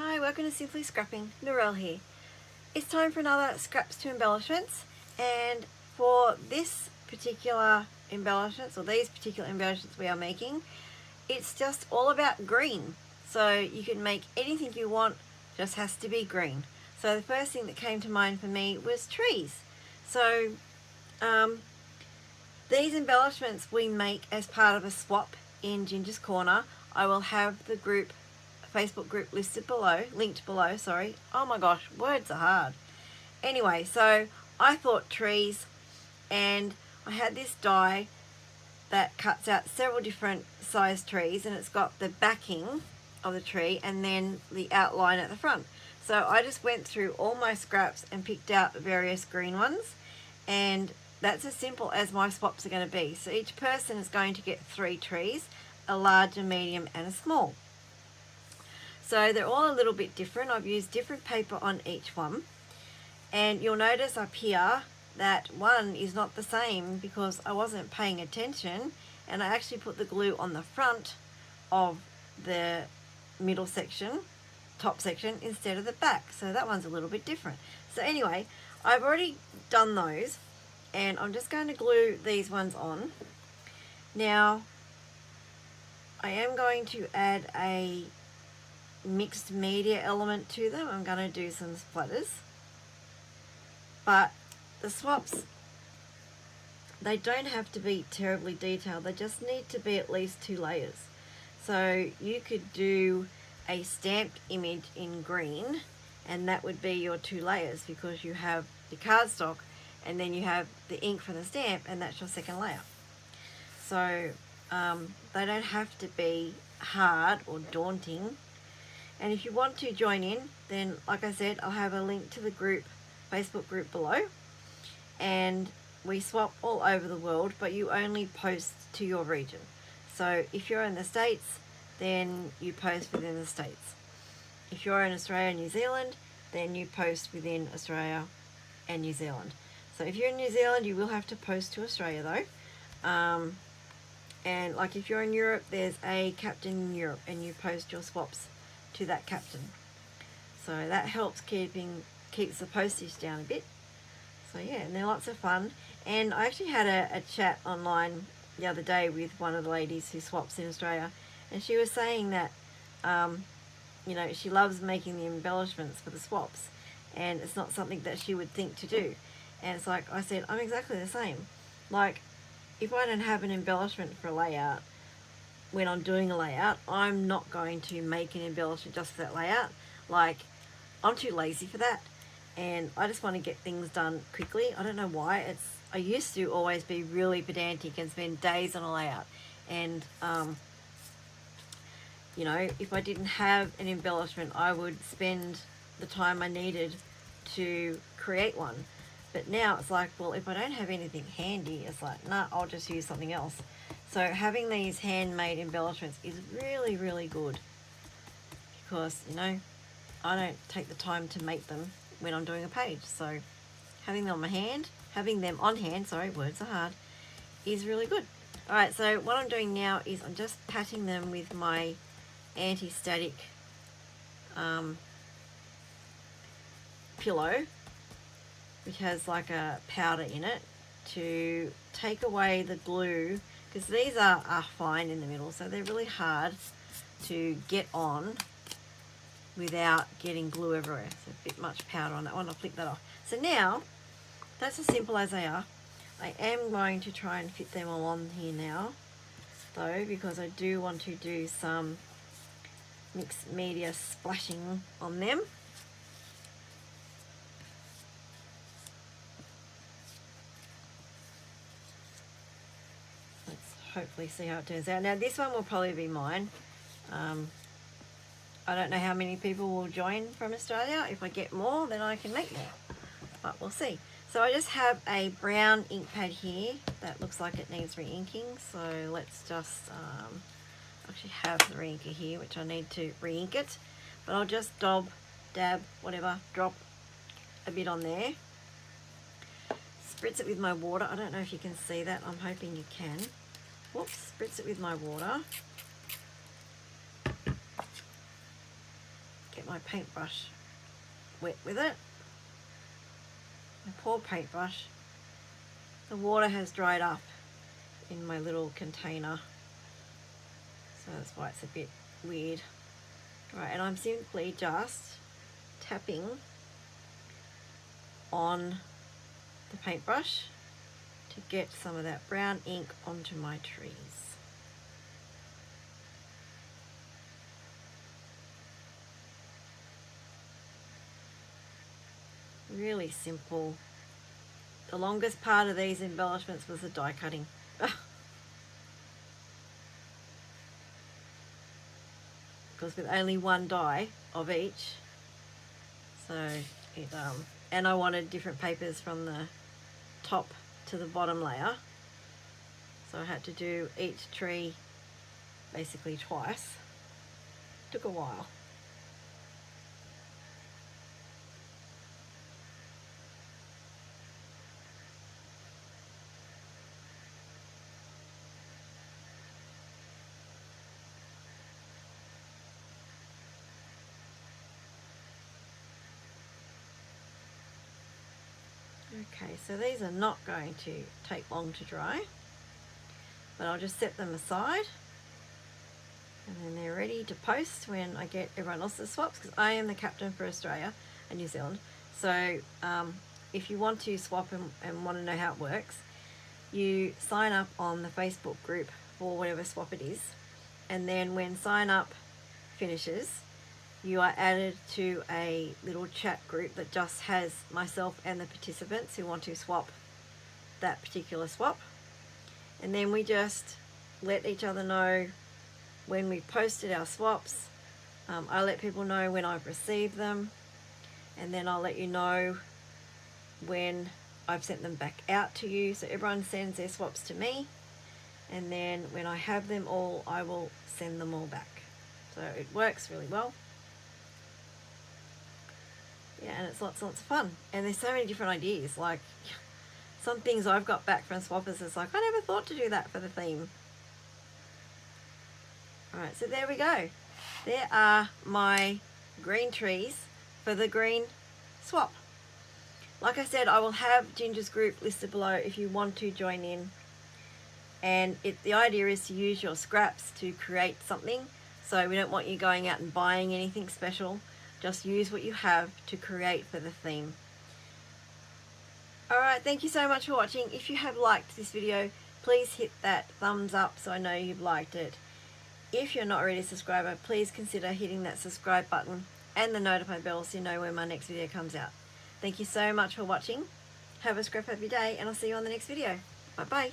Hi, welcome to Simply Scrapping. Narelle here. It's time for another Scraps to Embellishments, and for this particular embellishments, or these particular embellishments we are making, it's just all about green. So you can make anything you want, just has to be green. So the first thing that came to mind for me was trees. So these embellishments we make as part of a swap in Ginger's Corner. I will have the group, Facebook group linked below, sorry. Oh my gosh, words are hard. Anyway, so I thought trees, and I had this die that cuts out several different size trees, and it's got the backing of the tree and then the outline at the front. So I just went through all my scraps and picked out the various green ones, and that's as simple as my swaps are going to be. So each person is going to get 3 trees, a large, a medium and a small. So they're all a little bit different. I've used different paper on each one, and you'll notice up here that one is not the same because I wasn't paying attention, and I actually put the glue on the front of the middle section, top section, instead of the back. So that one's a little bit different. So anyway, I've already done those, and I'm just going to glue these ones on. Now I am going to add a mixed media element to them. I'm going to do some splatters, but the swaps, they don't have to be terribly detailed. They just need to be at least 2 layers. So you could do a stamped image in green, and that would be your 2 layers, because you have the cardstock and then you have the ink for the stamp, and that's your second layer. So they don't have to be hard or daunting. And if you want to join in, then like I said, I'll have a link to the group, Facebook group below, and we swap all over the world, but you only post to your region. So if you're in the States, then you post within the States. If you're in Australia and New Zealand, then you post within Australia and New Zealand. So if you're in New Zealand, you will have to post to Australia though. And like if you're in Europe, there's a captain in Europe, and you post your swaps to that captain. So that helps keeps the postage down a bit. So yeah, and they're lots of fun. And I actually had a chat online the other day with one of the ladies who swaps in Australia, and she was saying that you know, she loves making the embellishments for the swaps, and it's not something that she would think to do. And it's like I said, I'm exactly the same. Like, if I don't have an embellishment for a layout, when I'm doing a layout, I'm not going to make an embellishment just for that layout. Like, I'm too lazy for that, and I just want to get things done quickly. I don't know why. I used to always be really pedantic and spend days on a layout, and you know, if I didn't have an embellishment, I would spend the time I needed to create one. But now it's like, well, if I don't have anything handy, it's like, nah, I'll just use something else. So having these handmade embellishments is really, really good, because, you know, I don't take the time to make them when I'm doing a page. So having them on hand, sorry, words are hard, is really good. All right, so what I'm doing now is I'm just patting them with my anti-static pillow, which has like a powder in it to take away the glue, because these are fine in the middle, so they're really hard to get on without getting glue everywhere. So a bit much powder on that one. I'll flick that off. So now that's as simple as they are. I am going to try and fit them all on here now though, because I do want to do some mixed media splashing on them. Hopefully see how it turns out. Now this one will probably be mine. I don't know how many people will join from Australia. If I get more, then I can make more, but we'll see. So I just have a brown ink pad here that looks like it needs re-inking, so let's just actually have the re-inker here, which I need to re-ink it, but I'll just drop a bit on there, spritz it with my water. I don't know if you can see that. I'm hoping you can. Whoops, spritz it with my water. Get my paintbrush wet with it. My poor paintbrush. The water has dried up in my little container, so that's why it's a bit weird. Right, and I'm simply just tapping on the paintbrush to get some of that brown ink onto my trees. Really simple. The longest part of these embellishments was the die cutting. Because with only one die of each, so it and I wanted different papers from the top to the bottom layer, so I had to do each tree basically twice. Took a while. Okay, so these are not going to take long to dry, but I'll just set them aside, and then they're ready to post when I get everyone else's swaps, because I am the captain for Australia and New Zealand. So if you want to swap and want to know how it works, you sign up on the Facebook group for whatever swap it is, and then when sign up finishes, you are added to a little chat group that just has myself and the participants who want to swap that particular swap. And then we just let each other know when we've posted our swaps. I let people know when I've received them, and then I'll let you know when I've sent them back out to you. So everyone sends their swaps to me, and then when I have them all, I will send them all back. So it works really well. Yeah, and it's lots of fun. And there's so many different ideas. Like, some things I've got back from swappers is like, I never thought to do that for the theme. Alright, so there we go. There are my green trees for the green swap. Like I said, I will have Ginger's group listed below if you want to join in. And the idea is to use your scraps to create something. So we don't want you going out and buying anything special. Just use what you have to create for the theme. Alright, thank you so much for watching. If you have liked this video, please hit that thumbs up so I know you've liked it. If you're not already a subscriber, please consider hitting that subscribe button and the notify bell so you know when my next video comes out. Thank you so much for watching. Have a scrap happy day, and I'll see you on the next video. Bye bye.